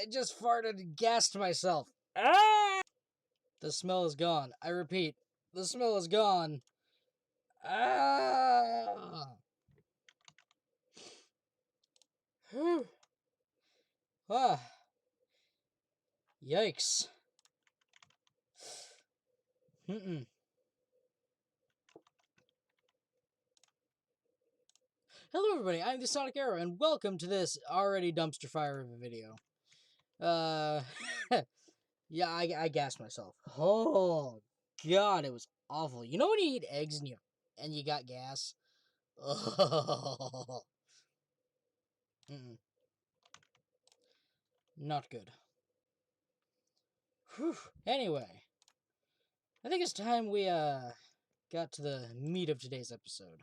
I just farted and gassed myself. Ah! The smell is gone. I repeat, the smell is gone. Ah! Whew. Ah. Yikes. Mm-mm. Hello everybody, I'm the Sonic Arrow, and welcome to this already dumpster fire of a video. Yeah, I gassed myself. Oh, God, it was awful. You know when you eat eggs and you got gas? Oh. Mm-mm. Not good. Whew. Anyway, I think it's time we, got to the meat of today's episode.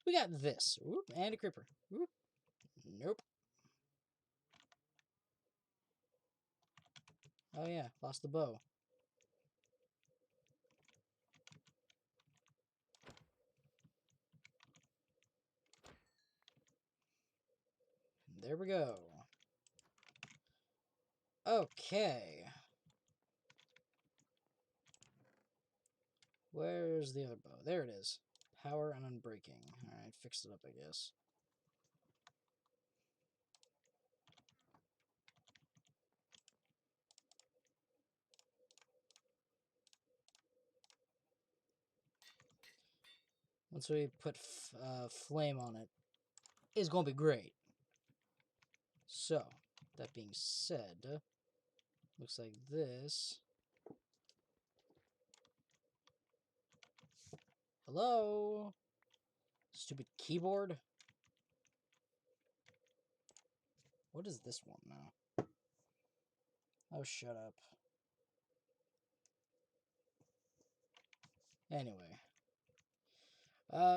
We got this. Oop, and a creeper. Oop. Nope. Oh yeah, lost the bow. There we go. Okay. Where's the other bow? There it is. Power and unbreaking. Alright, fixed it up, I guess. Once we put flame on it, it's going to be great. So, that being said, looks like this. Hello? Stupid keyboard? What is this one now? Oh, shut up. Anyway.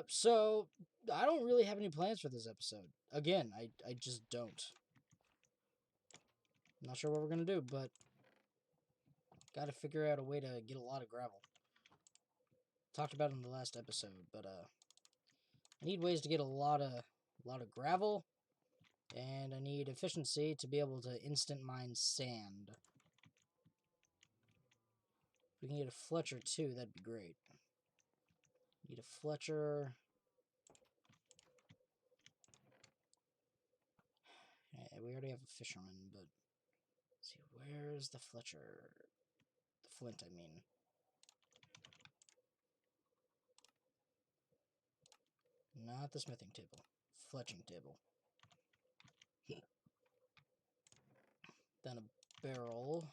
So, I don't really have any plans for this episode. Again, I just don't. I'm not sure what we're going to do, but gotta figure out a way to get a lot of gravel. Talked about it in the last episode, but I need ways to get a lot of gravel, and I need efficiency to be able to instant mine sand. If we can get a Fletcher too, that'd be great. Need a Fletcher. Yeah, we already have a fisherman, but let's see, where's the Fletcher? The flint, I mean. Not the smithing table. Fletching table. Then a barrel.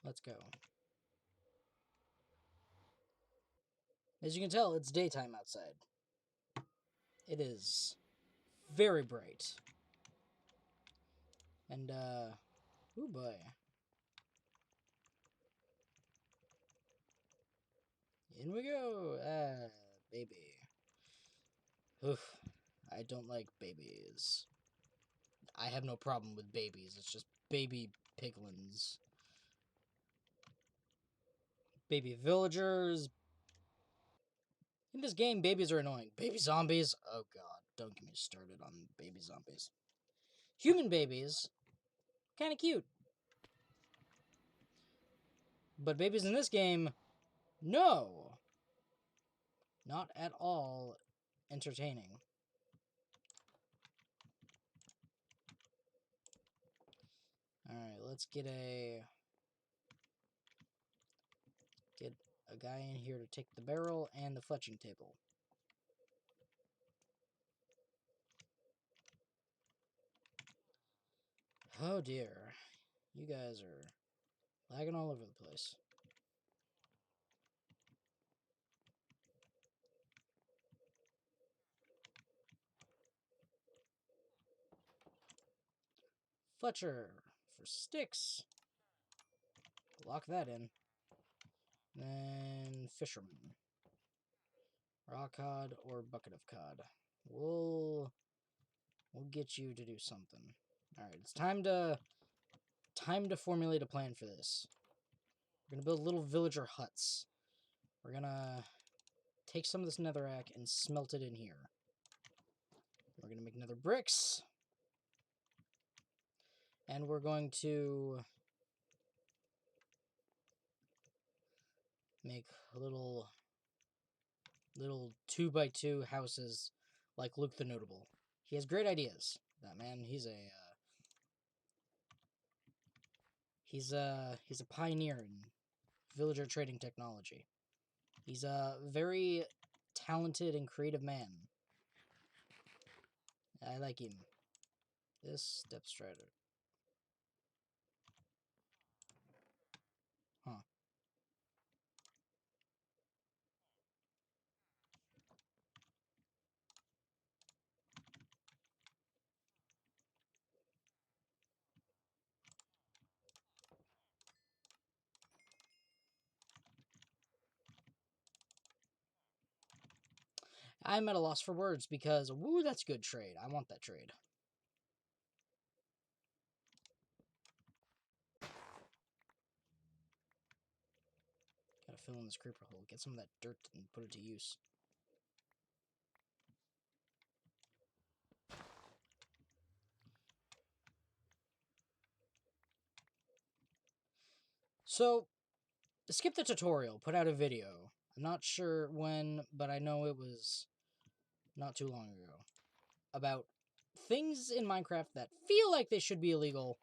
Let's go. As you can tell, it's daytime outside. It is very bright. And, oh boy. In we go! Baby. Oof. I don't like babies. I have no problem with babies, it's just baby piglins. Baby villagers. In this game, babies are annoying. Baby zombies? Oh god, don't get me started on baby zombies. Human babies? Kinda cute. But babies in this game, no! Not at all entertaining. Alright, let's get a guy in here to take the barrel and the fletching table. Oh dear. You guys are lagging all over the place. Fletcher for sticks. Lock that in. Then fisherman. Raw cod or bucket of cod. We'll get you to do something. Alright, it's time to formulate a plan for this. We're going to build little villager huts. We're going to take some of this netherrack and smelt it in here. We're going to make nether bricks. And we're going to make little 2x2 houses like Luke the Notable. He has great ideas. That man, he's a pioneer in villager trading technology. He's a very talented and creative man. I like him. This step strider. Huh. I'm at a loss for words because, woo, that's good trade. I want that trade. Gotta fill in this creeper hole. Get some of that dirt and put it to use. So, skip the tutorial. Put out a video. I'm not sure when, but I know it was not too long ago. About things in Minecraft that feel like they should be illegal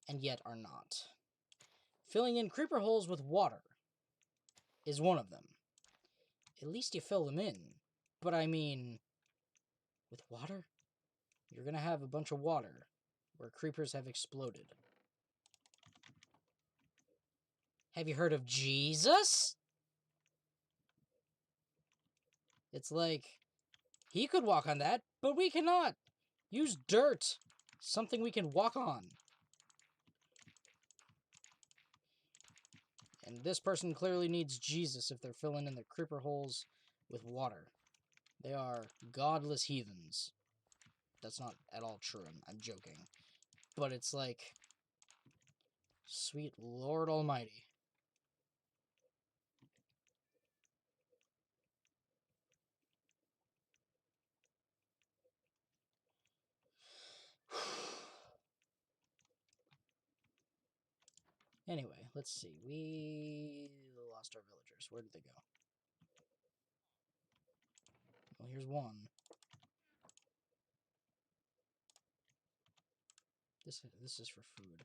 and yet are not. Filling in creeper holes with water is one of them. At least you fill them in. But I mean, with water? You're gonna have a bunch of water where creepers have exploded. Have you heard of Jesus? It's like, he could walk on that, but we cannot. Use dirt. Something we can walk on. And this person clearly needs Jesus if they're filling in their creeper holes with water. They are godless heathens. That's not at all true. I'm joking. But it's like, sweet Lord Almighty. Anyway, let's see. We lost our villagers. Where did they go? Well, here's one. This is for food.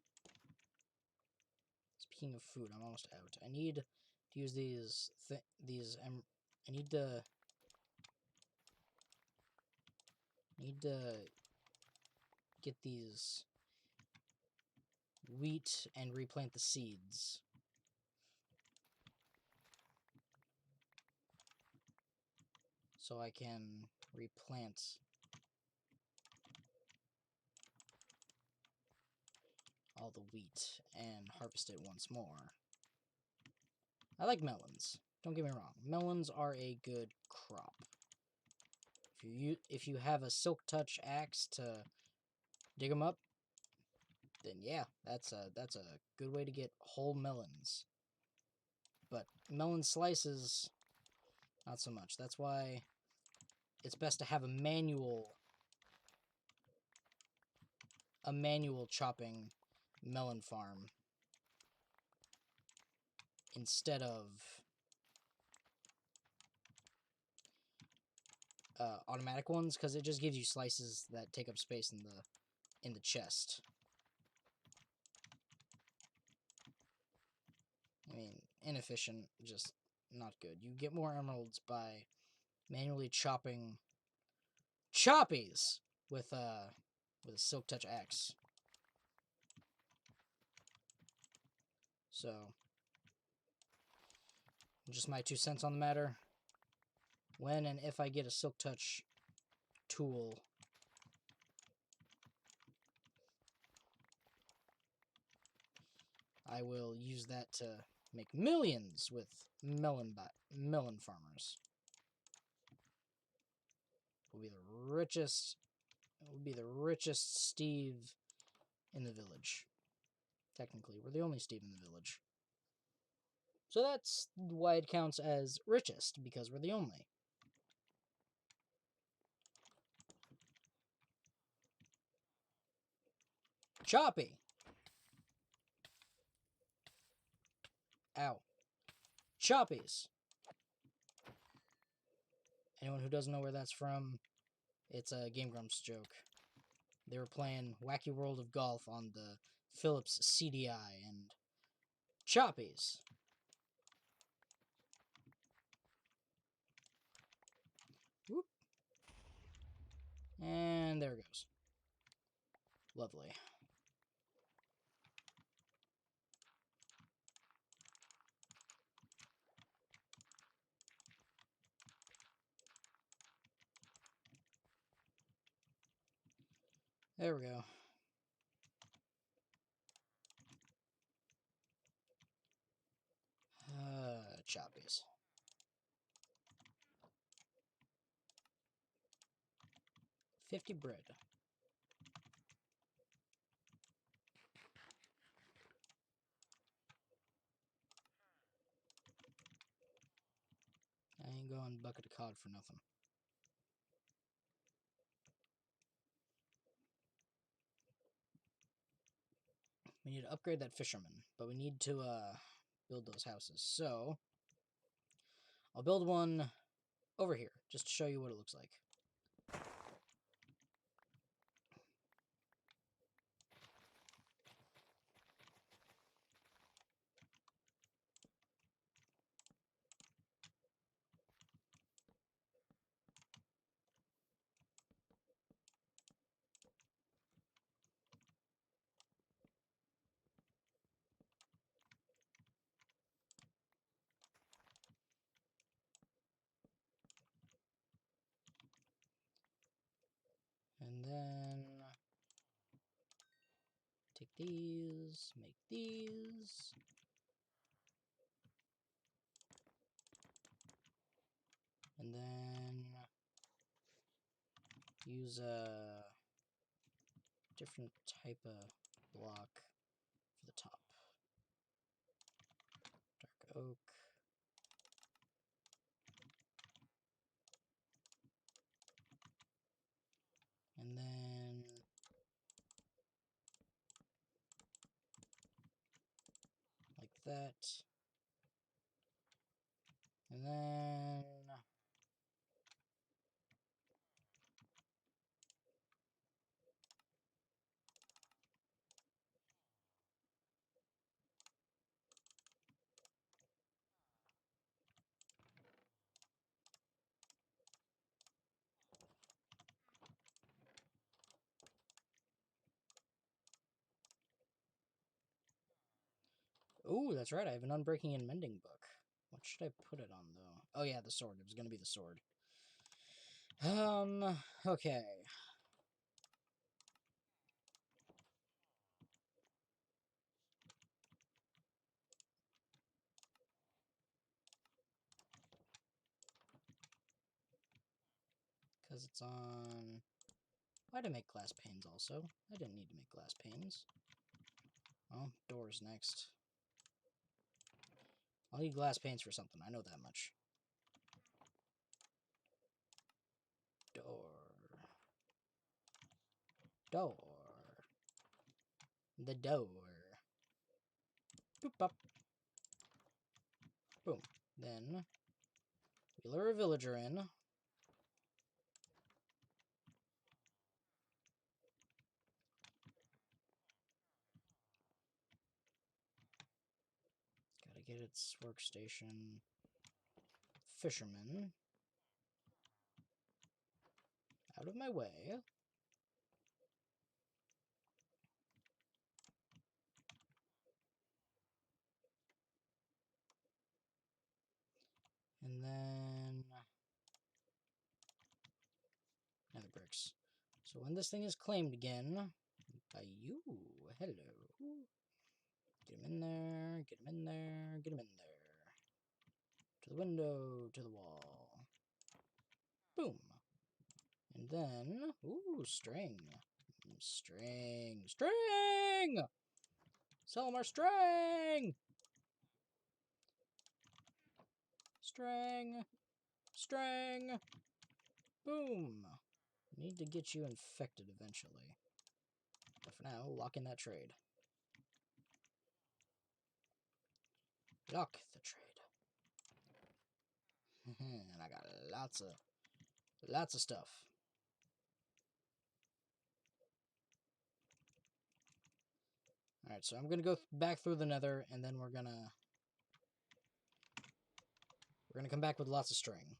Speaking of food, I'm almost out. I need to use I need to get these wheat and replant the seeds. So I can replant all the wheat and harvest it once more. I like melons. Don't get me wrong. Melons are a good crop. If you have a silk touch axe to dig them up, then yeah, that's a good way to get whole melons. But melon slices, not so much. That's why it's best to have a manual chopping melon farm instead of automatic ones, because it just gives you slices that take up space in the chest. I mean, inefficient, just not good. You get more emeralds by manually chopping choppies with a silk touch axe. So, just my 2 cents on the matter. When and if I get a silk touch tool, I will use that to make millions with melon farmers. We'll be the richest. We'll be the richest Steve in the village. Technically, we're the only Steve in the village. So that's why it counts as richest, because we're the only. Choppy! Ow. Choppies! Anyone who doesn't know where that's from, it's a Game Grumps joke. They were playing Wacky World of Golf on the Philips CDI, and Choppies! Whoop. And there it goes. Lovely. There we go. Choppies. $50 bread. I ain't going bucket of cod for nothing. We need to upgrade that fisherman, but we need to build those houses. So I'll build one over here just to show you what it looks like. And then take these, make these. And then use a different type of block for the top. Dark oak. And then like that. And then oh, that's right, I have an unbreaking and mending book. What should I put it on, though? Oh, yeah, the sword. It was going to be the sword. Okay. Because it's on... Why'd I make glass panes also? I didn't need to make glass panes. Oh, doors next. I'll need glass panes for something, I know that much. Door. Door. The door. Boop bop. Boom. Then we lure a villager in. Gotta get its workstation. Fisherman. Out of my way. And then another bricks. So when this thing is claimed again by you, hello. Get him in there, get him in there, get him in there. To the window, to the wall. Boom. And then, ooh, string. String, string! Sell him our string! String! String! Boom! Need to get you infected eventually. But for now, lock in that trade. Lock the trade. And I got lots of stuff. Alright, so I'm gonna go back through the nether, and then we're gonna come back with lots of string.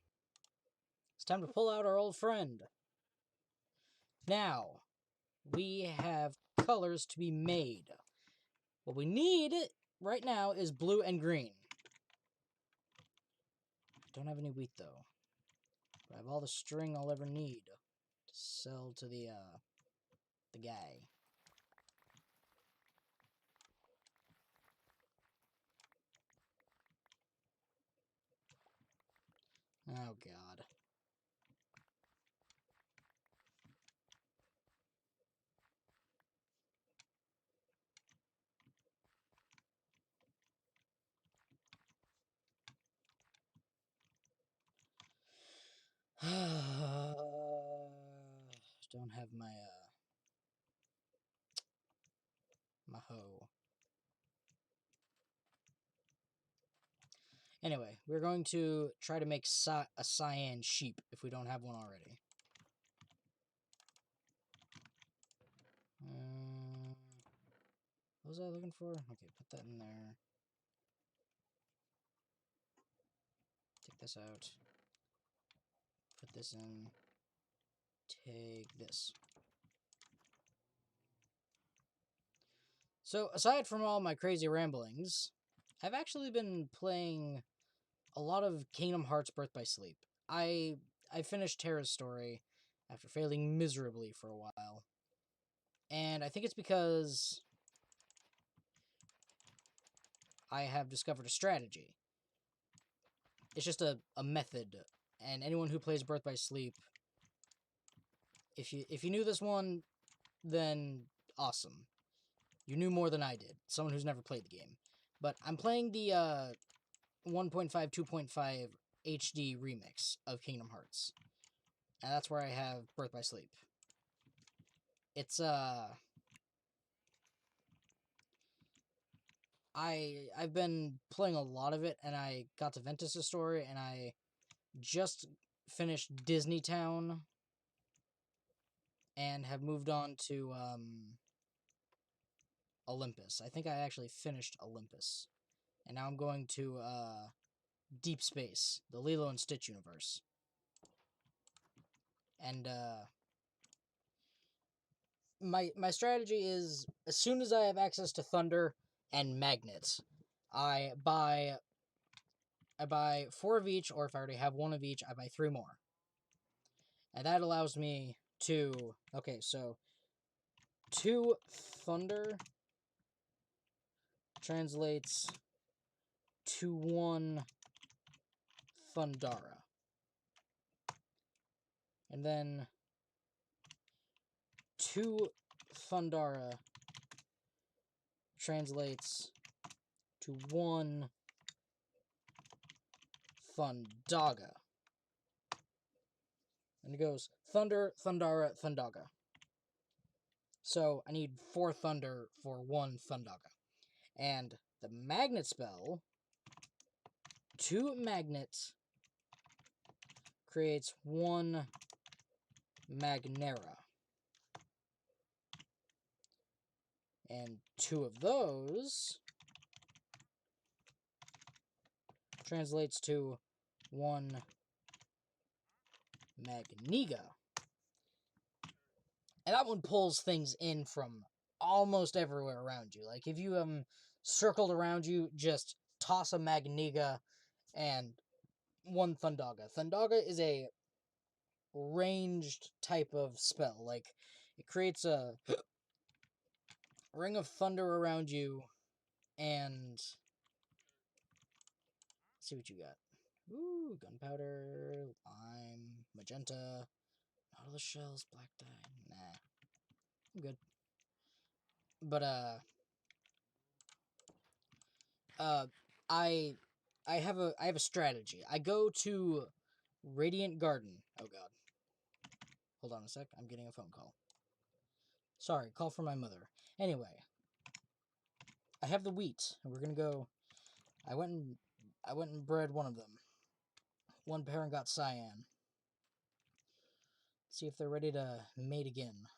It's time to pull out our old friend. Now, we have colors to be made. What we need right now is blue and green. I don't have any wheat, though. But I have all the string I'll ever need to sell to the guy. Oh, God. Don't have my my hoe. Anyway, we're going to try to make a cyan sheep if we don't have one already. What was I looking for? Okay, put that in there. Take this out. Put this in. Take this. So, aside from all my crazy ramblings, I've actually been playing a lot of Kingdom Hearts Birth by Sleep. I finished Terra's story after failing miserably for a while. And I think it's because I have discovered a strategy. It's just a method. And anyone who plays Birth by Sleep, if you knew this one, then awesome. You knew more than I did. Someone who's never played the game. But I'm playing the 1.5, 2.5 HD remix of Kingdom Hearts. And that's where I have Birth by Sleep. It's I've been playing a lot of it, and I got to Ventus' story, and I just finished Disney Town and have moved on to Olympus. I think I actually finished Olympus. And now I'm going to Deep Space, the Lilo and Stitch universe. And my strategy is, as soon as I have access to Thunder and Magnets, I buy 4 of each, or if I already have 1 of each, I buy 3 more. And that allows me to... Okay, so 2 Thunder translates to 1 Thundara. And then 2 Thundara translates to 1 Thundaga. And it goes Thunder, Thundara, Thundaga. So I need 4 Thunder for 1 Thundaga. And the Magnet spell, 2 Magnets creates 1 Magnera. And 2 of those translates to 1 Magniga. And that one pulls things in from almost everywhere around you. Like, if you circled around you, just toss a Magniga and 1 Thundaga. Thundaga is a ranged type of spell. Like, it creates a ring of thunder around you, and let's see what you got. Ooh, gunpowder, lime, magenta, nautilus shells, black dye. Nah, I'm good. But I I have a strategy. I go to Radiant Garden. Oh god. Hold on a sec. I'm getting a phone call. Sorry, call from my mother. Anyway, I have the wheat, and we're gonna go. I went and bred one of them. One parent got cyan. See if they're ready to mate again.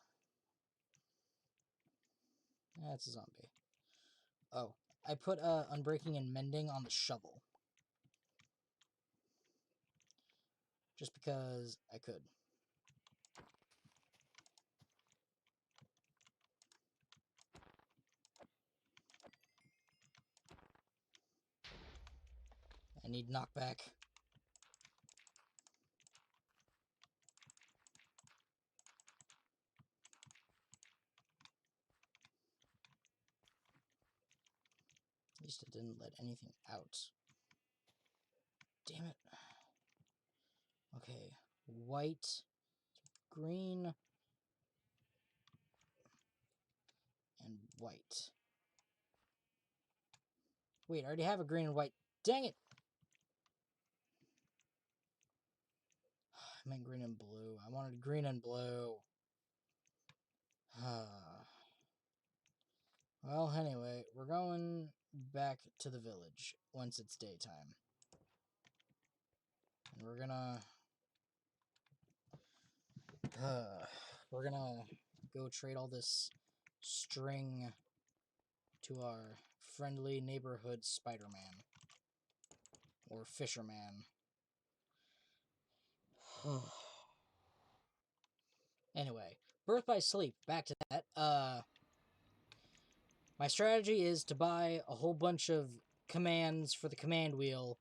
That's a zombie. Oh, I put Unbreaking and Mending on the shovel. Just because I could. I need knockback. At least it didn't let anything out. Damn it. Okay, white, green, and white. Wait, I already have a green and white. Dang it! I meant green and blue. I wanted green and blue. Well, anyway, we're going back to the village once it's daytime. And we're gonna go trade all this string to our friendly neighborhood Spider-Man. Or Fisherman. Anyway, Birth by Sleep, back to that. My strategy is to buy a whole bunch of commands for the command wheel,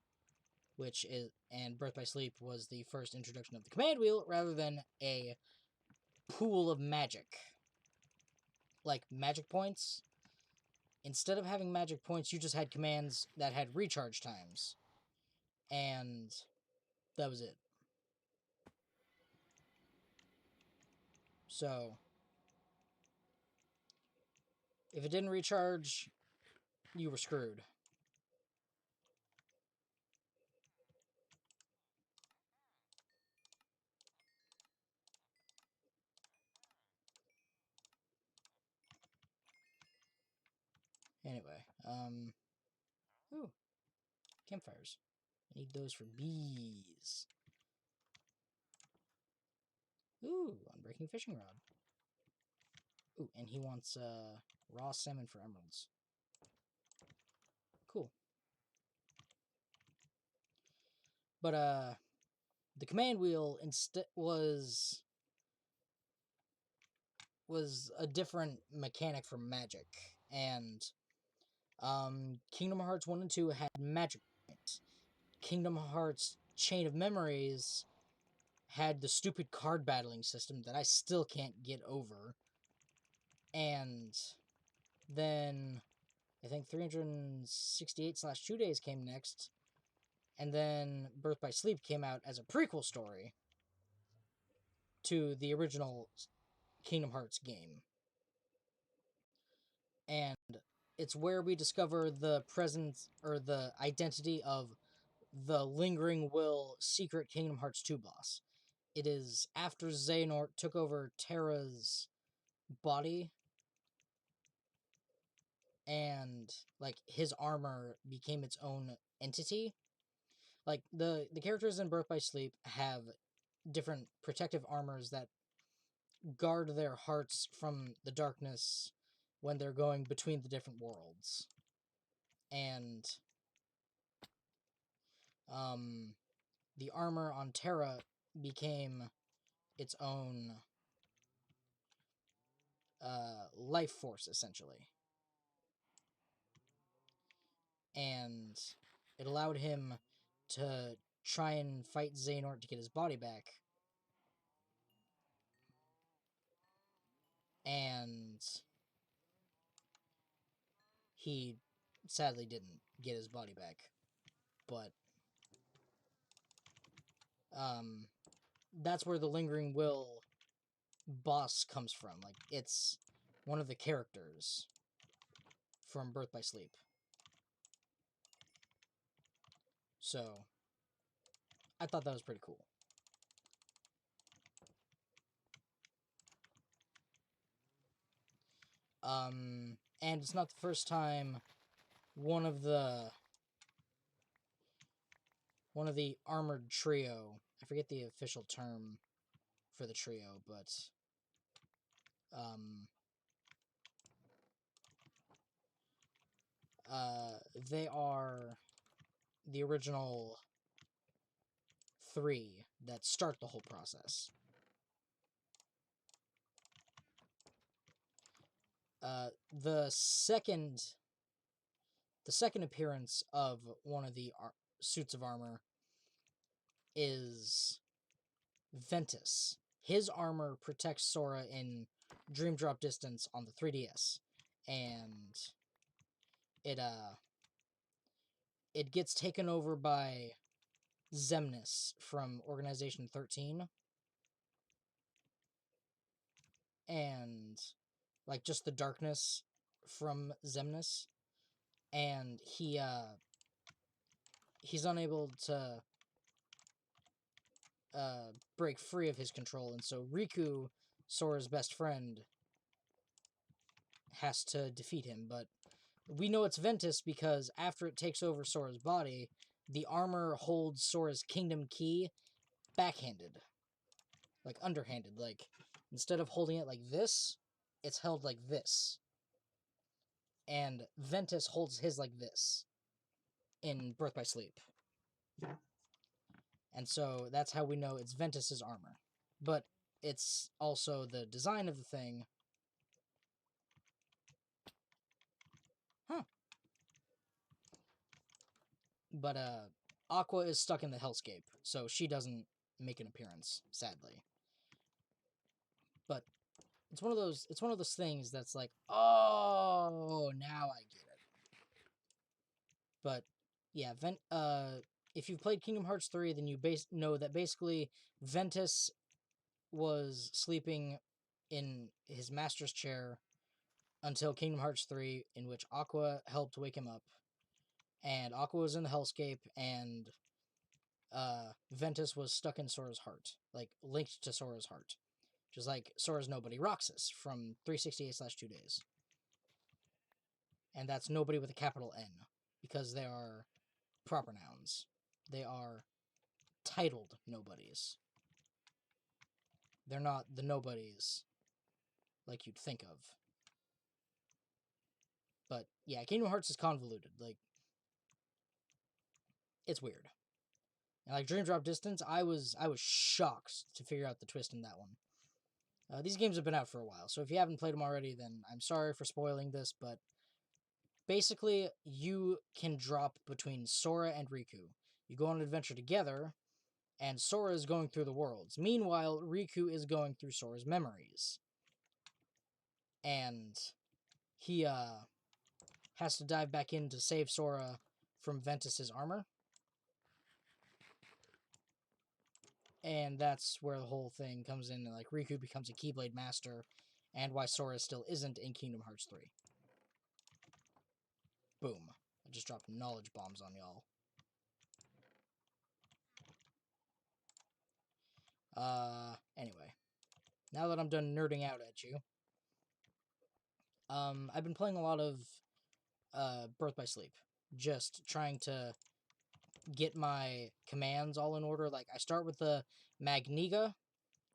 and Birth by Sleep was the first introduction of the command wheel rather than a pool of magic. Like magic points. Instead of having magic points, you just had commands that had recharge times. And that was it. So, if it didn't recharge, you were screwed. Anyway, ooh, campfires. I need those for bees. Ooh, unbreaking fishing rod. Ooh, and he wants raw salmon for emeralds. Cool. But the command wheel instead was a different mechanic for magic, and Kingdom Hearts 1 and 2 had magic points. Kingdom Hearts Chain of Memories had the stupid card battling system that I still can't get over. And then I think 368/2 Days came next. And then Birth by Sleep came out as a prequel story to the original Kingdom Hearts game. And it's where we discover the presence or the identity of the Lingering Will secret Kingdom Hearts 2 boss. It is after Xehanort took over Terra's body and like his armor became its own entity. Like the characters in Birth by Sleep have different protective armors that guard their hearts from the darkness when they're going between the different worlds. And the armor on Terra became its own life force, essentially. And it allowed him to try and fight Xehanort to get his body back. And he sadly didn't get his body back. But that's where the Lingering Will boss comes from. Like, it's one of the characters from Birth by Sleep. So I thought that was pretty cool. And it's not the first time one of the armored trio, I forget the official term for the trio, but they are the original 3 that start the whole process. The second appearance of one of the suits of armor is Ventus. His armor protects Sora in Dream Drop Distance on the 3DS, and it gets taken over by Xemnas from Organization 13, and like just the darkness from Xemnas, and he's unable to break free of his control, and so Riku, Sora's best friend, has to defeat him. But we know it's Ventus because after it takes over Sora's body, the armor holds Sora's kingdom key backhanded, like underhanded. Like instead of holding it like this, it's held like this, and Ventus holds his like this in Birth by Sleep. And so that's how we know it's Ventus's armor. But it's also the design of the thing. Huh. But Aqua is stuck in the hellscape, so she doesn't make an appearance, sadly. But it's one of those things that's like, oh, now I get it. But yeah, if you've played Kingdom Hearts 3, then you know that basically Ventus was sleeping in his master's chair until Kingdom Hearts 3, in which Aqua helped wake him up. And Aqua was in the hellscape, and Ventus was stuck in Sora's heart, like linked to Sora's heart. Just like Sora's nobody, Roxas, from 368/2 Days. And that's nobody with a capital N, because they are proper nouns. They are titled nobodies. They're not the nobodies like you'd think of. But yeah, Kingdom Hearts is convoluted. Like, it's weird. And like Dream Drop Distance, I was shocked to figure out the twist in that one. These games have been out for a while, so if you haven't played them already, then I'm sorry for spoiling this, but basically, you can drop between Sora and Riku. You go on an adventure together, and Sora is going through the worlds. Meanwhile, Riku is going through Sora's memories. And he has to dive back in to save Sora from Ventus's armor. And that's where the whole thing comes in. Like, Riku becomes a Keyblade Master, and why Sora still isn't in Kingdom Hearts 3. Boom. I just dropped knowledge bombs on y'all. Anyway. Now that I'm done nerding out at you, I've been playing a lot of Birth by Sleep. Just trying to get my commands all in order. Like, I start with the Magniga,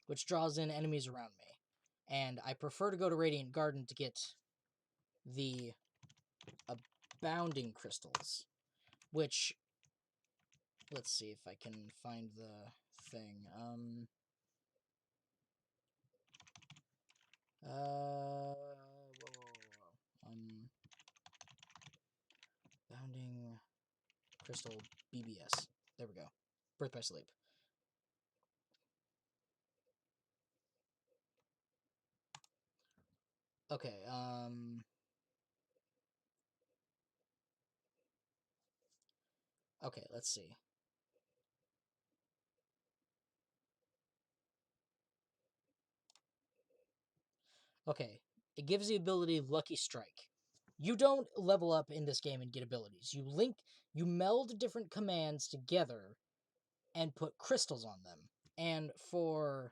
which draws in enemies around me. And I prefer to go to Radiant Garden to get the Abounding Crystals, which, let's see if I can find the thing. Abounding Crystal BBS. There we go. Birth by Sleep. Okay, okay, let's see. Okay, it gives the ability Lucky Strike. You don't level up in this game and get abilities. You link you meld different commands together and put crystals on them. And for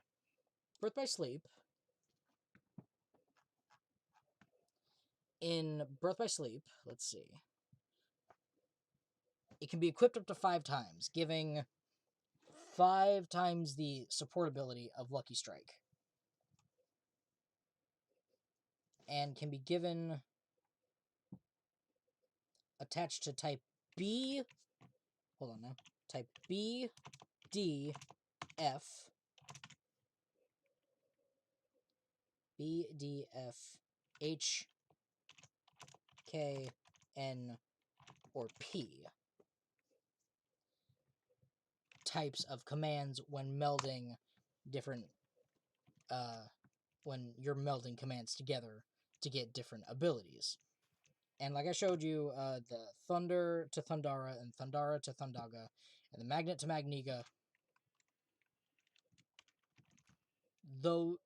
Birth by Sleep, in Birth by Sleep, let's see, it can be equipped up to 5 times, giving 5 times the support ability of Lucky Strike. And can be given attached to type B. Hold on now. Type B, D, F, B, D, F, H, K, N, or P types of commands when melding different, when you're melding commands together to get different abilities. And like I showed you, the Thunder to Thundara and Thundara to Thundaga and the Magnet to Magniga, though,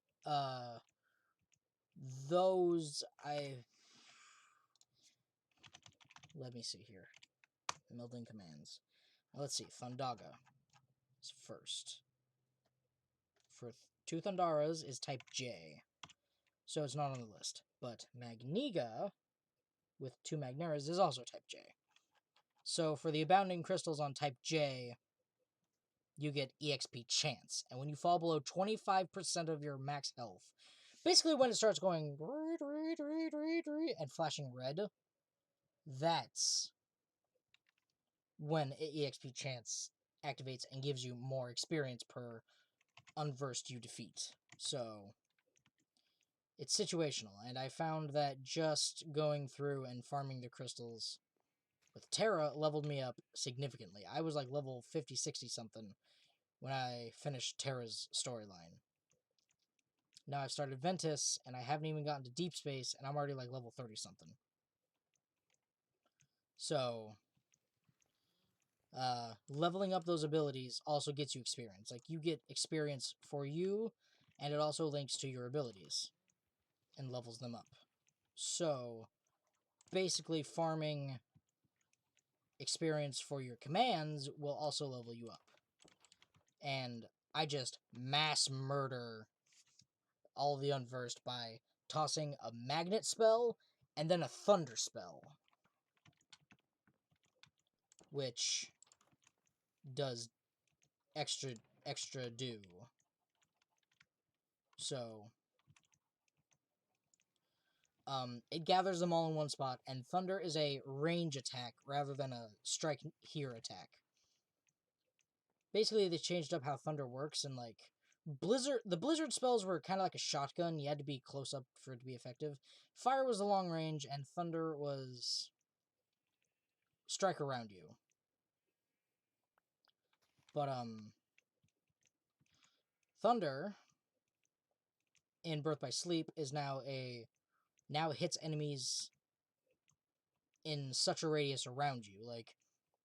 those let me see here. Melding commands. Let's see. Thundaga is first. For 2 Thundaras is type J, so it's not on the list. But Magniga with 2 Magneras is also type J. So for the Abounding Crystals on type J, you get EXP Chance. And when you fall below 25% of your max health, basically when it starts going and flashing red, that's when EXP Chance activates and gives you more experience per unversed you defeat. So it's situational, and I found that just going through and farming the crystals with Terra leveled me up significantly. I was like level 50, 60 something when I finished Terra's storyline. Now I've started Ventus, and I haven't even gotten to Deep Space, and I'm already like level 30 something. So leveling up those abilities also gets you experience. Like, you get experience for you, and it also links to your abilities and levels them up. So basically, farming experience for your commands will also level you up. And I just mass murder all the unversed by tossing a magnet spell and then a thunder spell, which does extra do. So it gathers them all in one spot, and thunder is a range attack rather than a strike here attack. Basically, they changed up how thunder works, and like the blizzard spells were kind of like a shotgun. You had to be close up for it to be effective. Fire was the long range, and thunder was strike around you. But thunder in Birth by Sleep is now hits enemies in such a radius around you. Like,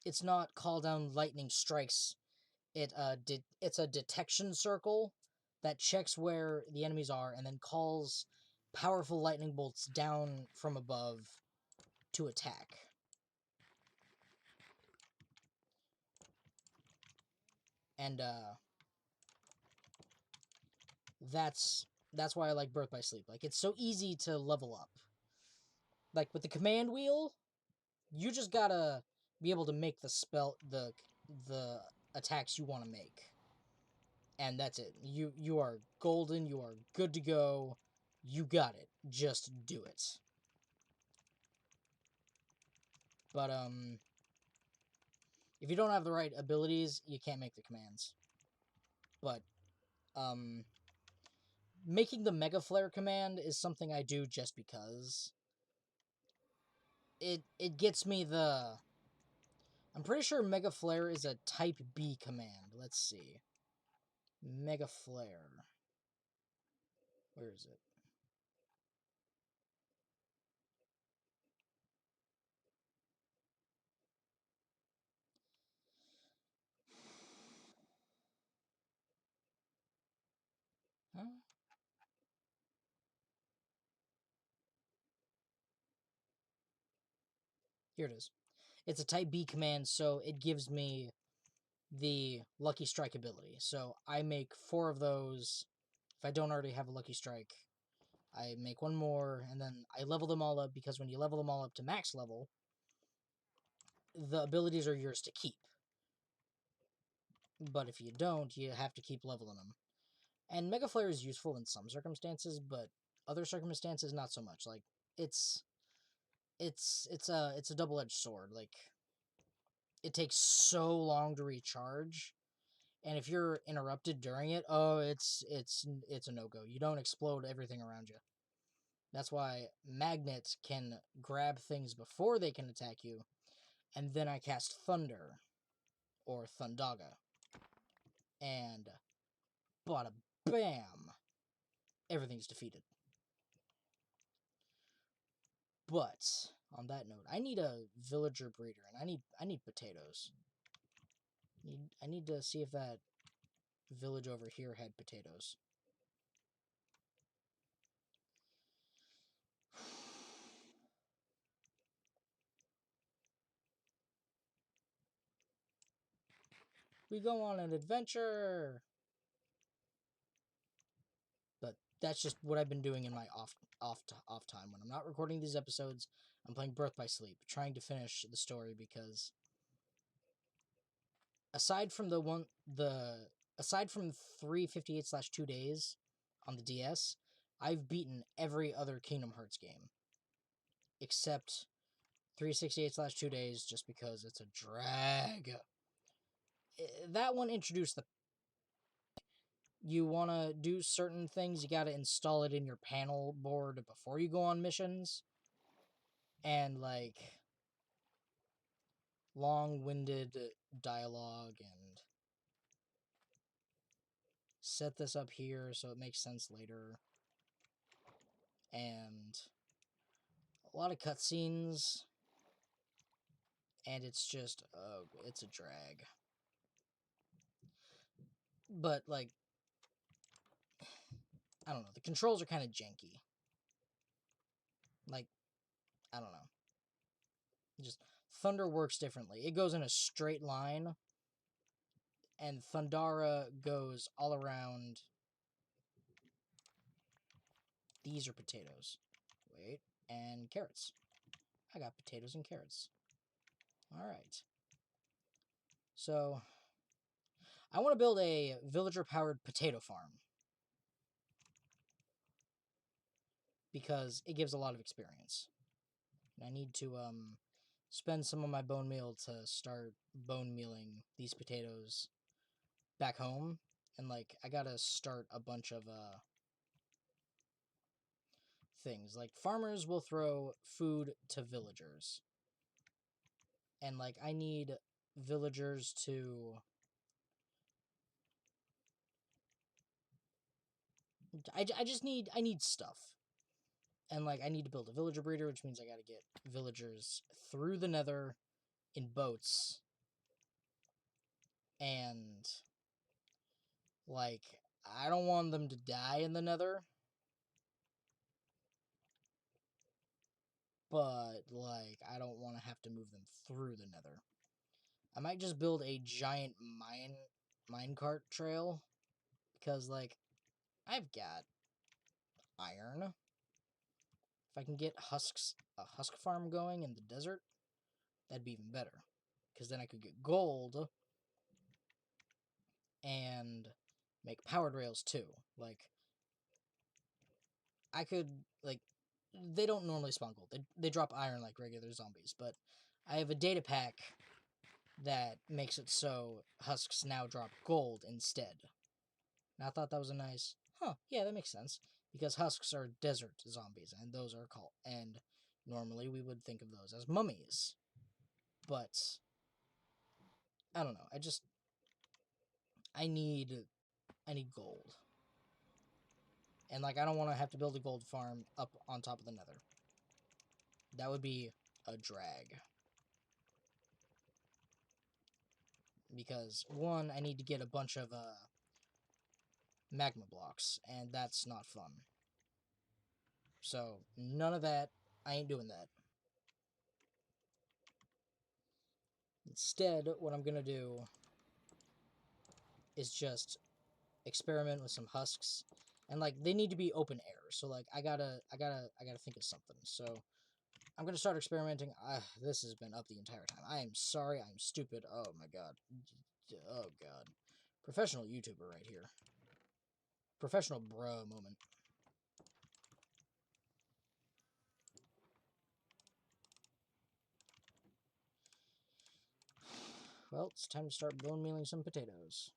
it's not call down lightning strikes. It's a detection circle that checks where the enemies are and then calls powerful lightning bolts down from above to attack. And that's why I like Birth by Sleep. Like, it's so easy to level up. Like, with the command wheel, you just gotta be able to make the attacks you want to make. And that's it. You are golden, you are good to go. You got it. Just do it. But if you don't have the right abilities, you can't make the commands. But making the Mega Flare command is something I do just because it gets me the... I'm pretty sure Mega Flare is a Type B command. Let's see. Mega Flare. Where is it? Huh? Here it is. it's a type B command, so it gives me the Lucky Strike ability. So I make 4 of those. If I don't already have a Lucky Strike, I make 1 more, and then I level them all up, because when you level them all up to max level, the abilities are yours to keep. But if you don't, you have to keep leveling them. And Mega Flare is useful in some circumstances, but other circumstances not so much. Like it's a double-edged sword. Like it takes so long to recharge, and if you're interrupted during it, oh, it's a no-go. You don't explode everything around you. That's why Magnet can grab things before they can attack you, and then I cast Thunder or Thundaga, and bada bam, everything's defeated. But on that note, I need a villager breeder, and I need potatoes. I need to see if that village over here had potatoes. We go on an adventure. But that's just what I've been doing in my off time. When I'm not recording these episodes, I'm playing Birth by Sleep, trying to finish the story, because aside from aside from 358/2 days on the DS, I've beaten every other Kingdom Hearts game except 368/2 days, just because it's a drag. That one introduced the you want to do certain things, you got to install it in your panel board before you go on missions. And like long-winded dialogue, and set this up here so it makes sense later, and a lot of cutscenes, and it's just it's a drag. But like, I don't know, the controls are kind of janky. Like, I don't know, just Thunder works differently. It goes in a straight line, and Thundara goes all around. These are potatoes. Wait, and carrots. I got potatoes and carrots. Alright. So, I want to build a villager-powered potato farm, because it gives a lot of experience. And I need to spend some of my bone meal to start bone mealing these potatoes back home. And like, I gotta start a bunch of things. Like, farmers will throw food to villagers, and like, I need villagers to I need stuff. And like, I need to build a villager breeder, which means I gotta get villagers through the nether in boats. And like, I don't want them to die in the nether, but like, I don't want to have to move them through the nether. I might just build a giant minecart trail, because like, I've got iron. If I can get a husk farm going in the desert, that'd be even better, because then I could get gold and make powered rails too. Like, I could, like, they don't normally spawn gold. They drop iron like regular zombies, but I have a data pack that makes it so husks now drop gold instead. And I thought that was a nice, yeah, that makes sense, because husks are desert zombies, and those are called, and normally we would think of those as mummies. But I don't know. I need gold. And like, I don't want to have to build a gold farm up on top of the nether. That would be a drag. Because, one, I need to get a bunch of magma blocks, and that's not fun. So, none of that. I ain't doing that. Instead, what I'm gonna do is just experiment with some husks, and like they need to be open air. So like I gotta think of something. So I'm gonna start experimenting. This has been up the entire time. I am sorry. I'm stupid. Oh my god. Oh god. Professional YouTuber right here. Professional bro moment. Well, it's time to start bone mealing some potatoes.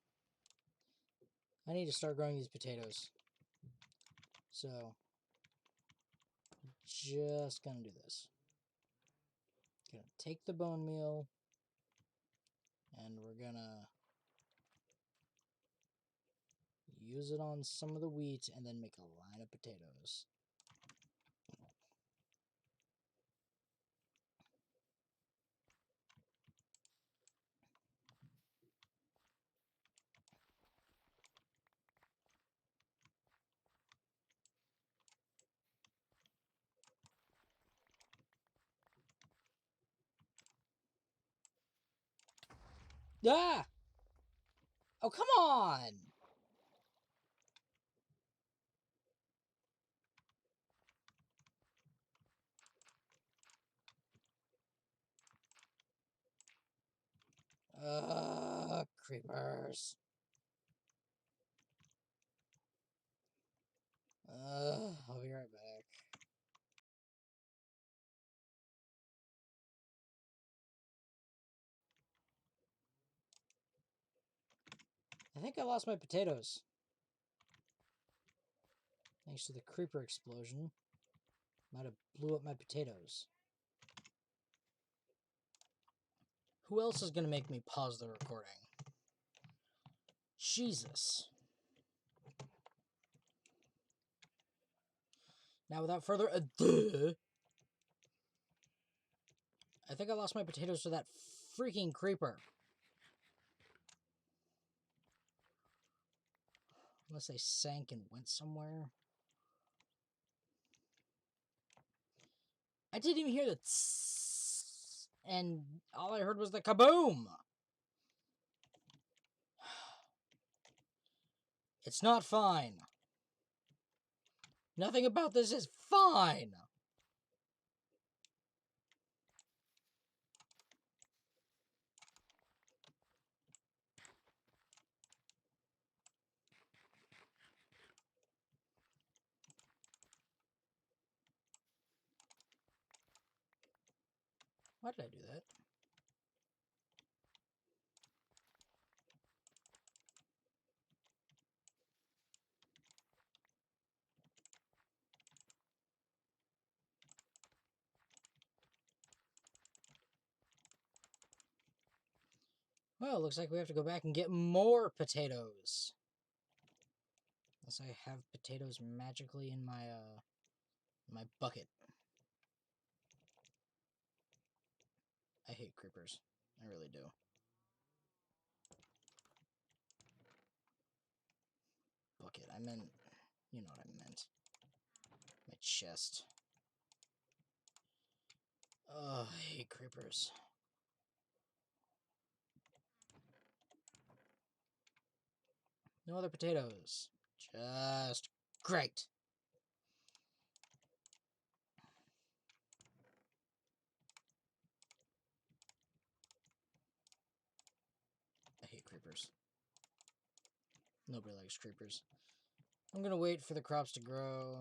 I need to start growing these potatoes. So, just gonna do this. Gonna take the bone meal, and we're gonna use it on some of the wheat, and then make a line of potatoes. Ah! Oh, come on! Creepers. I'll be right back. I think I lost my potatoes. Thanks to the creeper explosion. Might have blew up my potatoes. Who else is going to make me pause the recording? Jesus. Now, without further ado, I think I lost my potatoes to that freaking creeper. Unless they sank and went somewhere. I didn't even hear the tss, and all I heard was the kaboom. It's not fine. Nothing about this is fine. Why did I do that? Well, looks like we have to go back and get more potatoes. Unless I have potatoes magically in my bucket. I hate creepers. I really do. Bucket. I meant, you know what I meant. My chest. Oh, I hate creepers. No other potatoes. Just great. I hate creepers. Nobody likes creepers. I'm gonna wait for the crops to grow.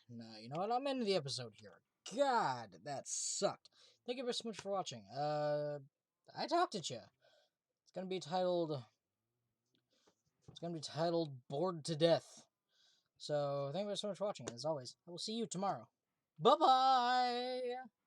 No, you know what? I'm ending the episode here. God, that sucked. Thank you very so much for watching. I talked at you. It's gonna be titled. It's gonna be titled "Bored to Death." So thank you very so much for watching. As always, I will see you tomorrow. Bye bye.